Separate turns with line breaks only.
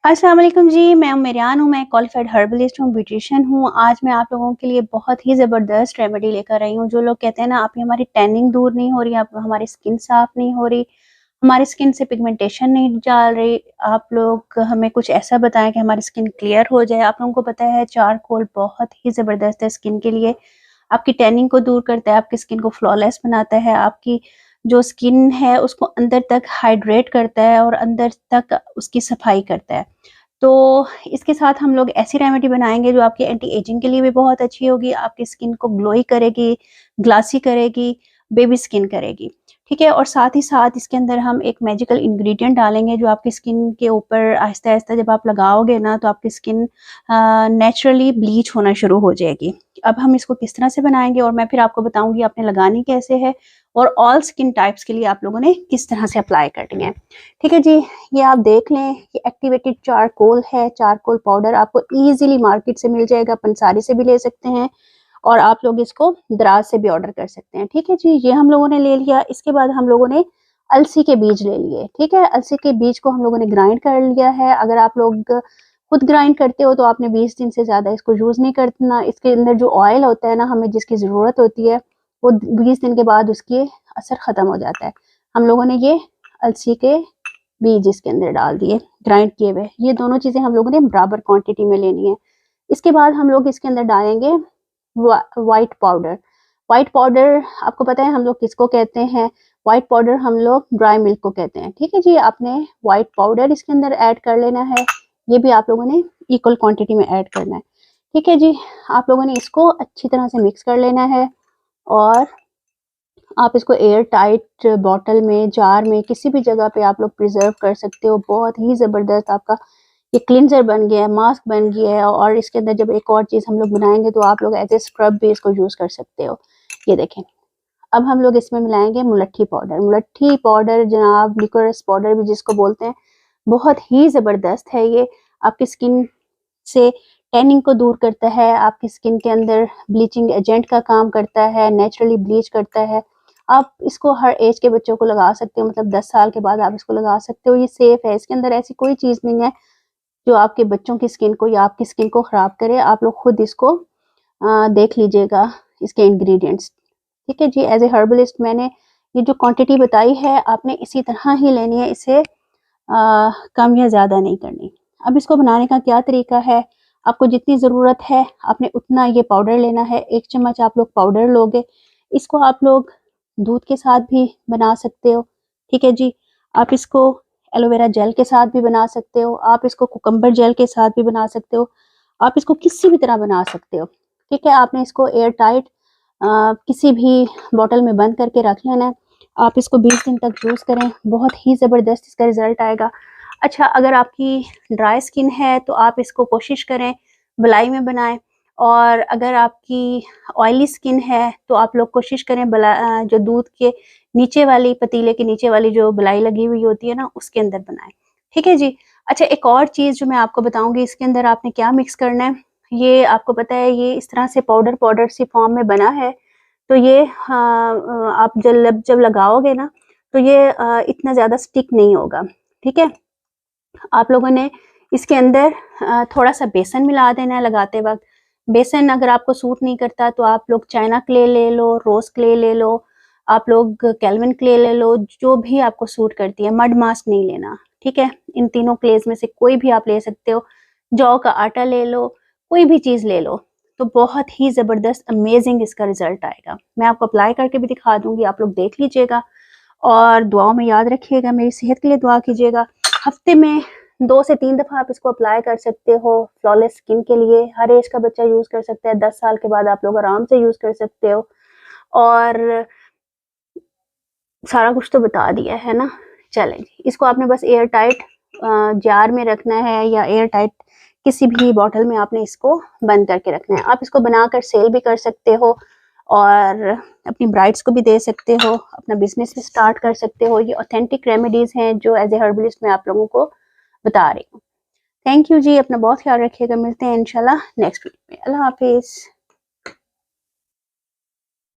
अस्सलाम वालेकुम जी, मैं मेरियान हूँ, मैं क्वालिफाइड हर्बलिस्ट हूँ, ब्यूटिशियन हूँ। आज मैं आप लोगों के लिए बहुत ही ज़बरदस्त रेमेडी लेकर आई हूँ। जो लोग कहते हैं ना, आप हमारी टैनिंग दूर नहीं हो रही, आप हमारी स्किन साफ़ नहीं हो रही, हमारी स्किन से पिगमेंटेशन नहीं जा रही, आप लोग हमें कुछ ऐसा बताएँ कि हमारी स्किन क्लियर हो जाए। आप लोगों को पता है चारकोल बहुत ही ज़बरदस्त है स्किन के लिए। आपकी टैनिंग को दूर करता है, आपकी स्किन को फ्लॉलेस बनाता है, आपकी जो स्किन है उसको अंदर तक हाइड्रेट करता है और अंदर तक उसकी सफाई करता है। तो इसके साथ हम लोग ऐसी रेमेडी बनाएँगे जो आपकी एंटी एजिंग के लिए भी बहुत अच्छी होगी, आपकी स्किन को ग्लोई करेगी, ग्लासी करेगी, बेबी स्किन करेगी, ठीक है? और साथ ही साथ इसके अंदर हम एक मैजिकल इंग्रीडिएंट डालेंगे जो आपकी स्किन के ऊपर आहिस्ता-आहिस्ता जब आप लगाओगे ना तो आपकी स्किन नेचुरली ब्लीच होना शुरू हो जाएगी। अब हम इसको किस तरह से बनाएँगे और मैं फिर आपको बताऊँगी आपने लगानी कैसे है और ऑल स्किन टाइप्स के लिए आप लोगों ने किस तरह से अप्लाई करनी है। ठीक है जी, ये आप देख लें, ये एक्टिवेटेड चारकोल है, चारकोल पाउडर आपको ईज़िली मार्केट से मिल जाएगा, पंसारी से भी ले सकते हैं और आप लोग इसको दराज से भी ऑर्डर कर सकते हैं। ठीक है जी, ये हम लोगों ने ले लिया। इसके बाद हम लोगों ने अलसी के बीज ले लिए, ठीक है? अलसी के बीज को हम लोगों ने ग्राइंड कर लिया है। अगर आप लोग खुद ग्राइंड करते हो तो आपने 20 दिन से ज़्यादा इसको यूज़ नहीं करना। इसके अंदर जो ऑयल होता है ना, हमें जिसकी ज़रूरत होती है, वो 20 दिन के बाद उसकी असर ख़त्म हो जाता है। हम लोगों ने ये अलसी के बीज इसके अंदर डाल दिए, ग्राइंड किए हुए। ये दोनों चीज़ें हम लोगों ने बराबर क्वांटिटी में लेनी है। इसके बाद हम लोग इसके अंदर डालेंगे व्हाइट पाउडर। व्हाइट पाउडर आपको पता है हम लोग किसको कहते हैं? व्हाइट पाउडर हम लोग ड्राई मिल्क को कहते हैं। ठीक है जी, आपने व्हाइट पाउडर इसके अंदर ऐड कर लेना है। ये भी आप लोगों ने इक्वल क्वांटिटी में ऐड करना है। ठीक है जी, आप लोगों ने इसको अच्छी तरह से मिक्स कर लेना है और आप इसको एयर टाइट बॉटल में, जार में, किसी भी जगह पे आप लोग प्रिजर्व कर सकते हो। बहुत ही ज़बरदस्त आपका ये क्लींजर बन गया है, मास्क बन गया है और इसके अंदर जब एक और चीज़ हम लोग बनाएँगे तो आप लोग एज़ ए स्क्रब भी इसको यूज़ कर सकते हो। ये देखें, अब हम लोग इसमें मिलाएँगे मुलट्ठी पाउडर। मुलट्ठी पाउडर जनाब लिकोरस पाउडर भी जिसको बोलते हैं, बहुत ही ज़बरदस्त है ये। आपकी स्किन से टैनिंग को दूर करता है, आपकी स्किन के अंदर ब्लीचिंग एजेंट का काम करता है, नेचुरली ब्लीच करता है। आप इसको हर एज के बच्चों को लगा सकते हो, मतलब 10 साल के बाद आप इसको लगा सकते हो। ये सेफ है, इसके अंदर ऐसी कोई चीज़ नहीं है जो आपके बच्चों की स्किन को या आपकी स्किन को ख़राब करे। आप लोग खुद इसको देख लीजिएगा इसके इंग्रेडिएंट्स। ठीक है जी, एज़ ए हर्बलिस्ट मैंने ये जो क्वांटिटी बताई है आपने इसी तरह ही लेनी है, इसे कम या ज़्यादा नहीं करनी। अब इसको बनाने का क्या तरीका है, आपको जितनी ज़रूरत है आपने उतना ये पाउडर लेना है। 1 चम्मच आप लोग पाउडर लोगे, इसको आप लोग दूध के साथ भी बना सकते हो। ठीक है जी, आप इसको एलोवेरा जेल के साथ भी बना सकते हो, आप इसको कुकम्बर जेल के साथ भी बना सकते हो, आप इसको किसी भी तरह बना सकते हो। ठीक है, आपने इसको एयर टाइट किसी भी बॉटल में बंद करके रख लेना है। आप इसको 20 दिन तक यूज़ करें, बहुत ही ज़बरदस्त इसका रिज़ल्ट आएगा। अच्छा, अगर आपकी ड्राई स्किन है तो आप इसको कोशिश करें मलाई में बनाएँ और अगर आपकी ऑयली स्किन है तो आप लोग कोशिश करें जो दूध के नीचे वाली पतीले के नीचे वाली जो बलाई लगी हुई होती है ना, उसके अंदर बनाएँ। ठीक है जी? अच्छा, एक और चीज़ जो मैं आपको बताऊँगी इसके अंदर आपने क्या मिक्स करना है, ये आपको पता है ये इस तरह से पाउडर सी फॉर्म में बना है, तो ये आप जब लगाओगे ना तो ये इतना ज़्यादा स्टिक नहीं होगा। ठीक है? आप लोगों ने इसके अंदर थोड़ा-सा बेसन मिला देना है लगाते वक़्त। बेसन अगर आपको सूट नहीं करता तो आप लोग चाइना क्ले ले लो, रोज़ क्ले ले लो, आप लोग केल्विन क्ले ले लो, जो भी आपको सूट करती है। मड मास्क नहीं लेना, ठीक है? इन तीनों क्लेज़ में से कोई भी आप ले सकते हो। जौ का आटा ले लो, कोई भी चीज़ ले लो, तो बहुत ही ज़बरदस्त अमेज़िंग इसका रिज़ल्ट आएगा। मैं आपको अप्लाई करके भी दिखा दूँगी, आप लोग देख लीजिएगा और दुआओं में याद रखिएगा, मेरी सेहत के लिए दुआ कीजिएगा। हफ़्ते में 2 से 3 दफ़ा आप इसको अप्लाई कर सकते हो फ्लॉलेस स्किन के लिए। हर एज का बच्चा यूज़ कर सकता है, 10 साल के बाद आप लोग आराम से यूज़ कर सकते हो और सारा कुछ तो बता दिया है ना। चलें जी, इसको आपने बस एयर टाइट जार में रखना है या एयर टाइट किसी भी बॉटल में आपने इसको बंद करके रखना है। आप इसको बनाकर सेल भी कर सकते हो और अपनी ब्राइड्स को भी दे सकते हो, अपना बिज़नेस भी स्टार्ट कर सकते हो। ये ऑथेंटिक रेमेडीज़ हैं जो एज़ ए हर्बलिस्ट मैं आप लोगों को बता रही हूँ। थैंक यू जी, अपना बहुत ख्याल रखिएगा। मिलते हैं इंशाल्लाह नेक्स्ट वीक में। अल्लाह हाफ़िज़।